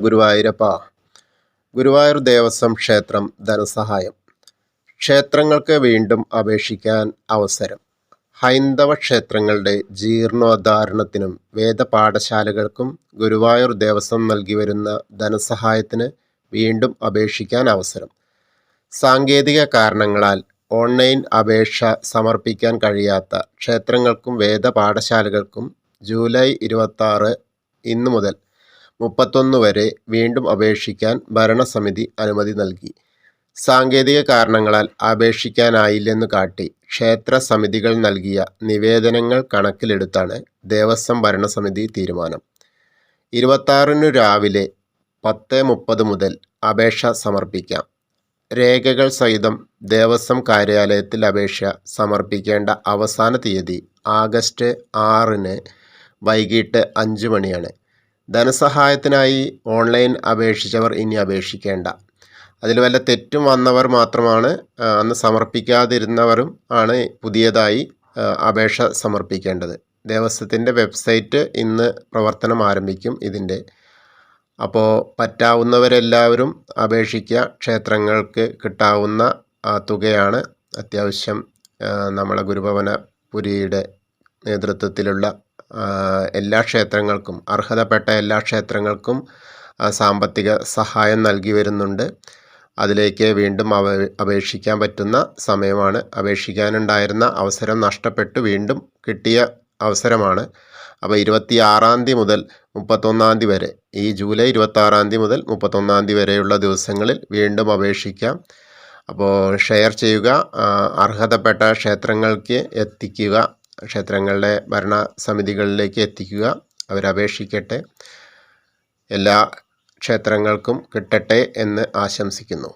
ഗുരുവായൂരപ്പ. ഗുരുവായൂർ ദേവസ്വം ക്ഷേത്രം ധനസഹായം. ക്ഷേത്രങ്ങൾക്ക് വീണ്ടും അപേക്ഷിക്കാൻ അവസരം. ഹൈന്ദവ ക്ഷേത്രങ്ങളുടെ ജീർണോദ്ധാരണത്തിനും വേദപാഠശാലകൾക്കും ഗുരുവായൂർ ദേവസ്വം നൽകി വരുന്ന ധനസഹായത്തിന് വീണ്ടും അപേക്ഷിക്കാൻ അവസരം. സാങ്കേതിക കാരണങ്ങളാൽ ഓൺലൈൻ അപേക്ഷ സമർപ്പിക്കാൻ കഴിയാത്ത ക്ഷേത്രങ്ങൾക്കും വേദപാഠശാലകൾക്കും ജൂലൈ 26 ഇന്നു മുതൽ 31 വരെ വീണ്ടും അപേക്ഷിക്കാൻ ഭരണസമിതി അനുമതി നൽകി. സാങ്കേതിക കാരണങ്ങളാൽ അപേക്ഷിക്കാനായില്ലെന്നു കാട്ടി ക്ഷേത്ര സമിതികൾ നൽകിയ നിവേദനങ്ങൾ കണക്കിലെടുത്താണ് ദേവസ്വം ഭരണസമിതി തീരുമാനം. 26 രാവിലെ 10:30 മുതൽ അപേക്ഷ സമർപ്പിക്കാം. രേഖകൾ സഹിതം ദേവസ്വം കാര്യാലയത്തിൽ അപേക്ഷ സമർപ്പിക്കേണ്ട അവസാന തീയതി ആഗസ്റ്റ് 6 വൈകിട്ട് 5 മണിയാണ്. ധനസഹായത്തിനായി ഓൺലൈൻ അപേക്ഷിച്ചവർ ഇനി അപേക്ഷിക്കേണ്ട. അതിൽ വല്ല തെറ്റും വന്നവർ മാത്രമാണ്, അന്ന് സമർപ്പിക്കാതിരുന്നവരും ആണ് പുതിയതായി അപേക്ഷ സമർപ്പിക്കേണ്ടത്. ദേവസ്വത്തിൻ്റെ വെബ്സൈറ്റ് ഇന്ന് പ്രവർത്തനം ആരംഭിക്കും ഇതിൻ്റെ. അപ്പോൾ പറ്റാവുന്നവരെല്ലാവരും അപേക്ഷിക്കുക. ക്ഷേത്രങ്ങൾക്ക് കിട്ടാവുന്ന തുകയാണ്. അത്യാവശ്യം നമ്മളെ ഗുരുഭവനപുരിയുടെ നേതൃത്വത്തിലുള്ള എല്ലാ ക്ഷേത്രങ്ങൾക്കും, അർഹതപ്പെട്ട എല്ലാ ക്ഷേത്രങ്ങൾക്കും സാമ്പത്തിക സഹായം നൽകി വരുന്നുണ്ട്. അതിലേക്ക് വീണ്ടും അപേക്ഷിക്കാൻ പറ്റുന്ന സമയമാണ്. അപേക്ഷിക്കാനുണ്ടായിരുന്ന അവസരം നഷ്ടപ്പെട്ടു വീണ്ടും കിട്ടിയ അവസരമാണ്. അപ്പോൾ 26 മുതൽ 31 വരെ, ഈ ജൂലൈ 26 മുതൽ 31 വരെയുള്ള ദിവസങ്ങളിൽ വീണ്ടും അപേക്ഷിക്കാം. അപ്പോൾ ഷെയർ ചെയ്യുക, അർഹതപ്പെട്ട ക്ഷേത്രങ്ങൾക്ക് എത്തിക്കുക, ക്ഷേത്രങ്ങളുടെ ഭരണസമിതികളിലേക്ക് എത്തിക്കുക. അവരപേക്ഷിക്കട്ടെ. എല്ലാ ക്ഷേത്രങ്ങൾക്കും കിട്ടട്ടെ എന്ന് ആശംസിക്കുന്നു.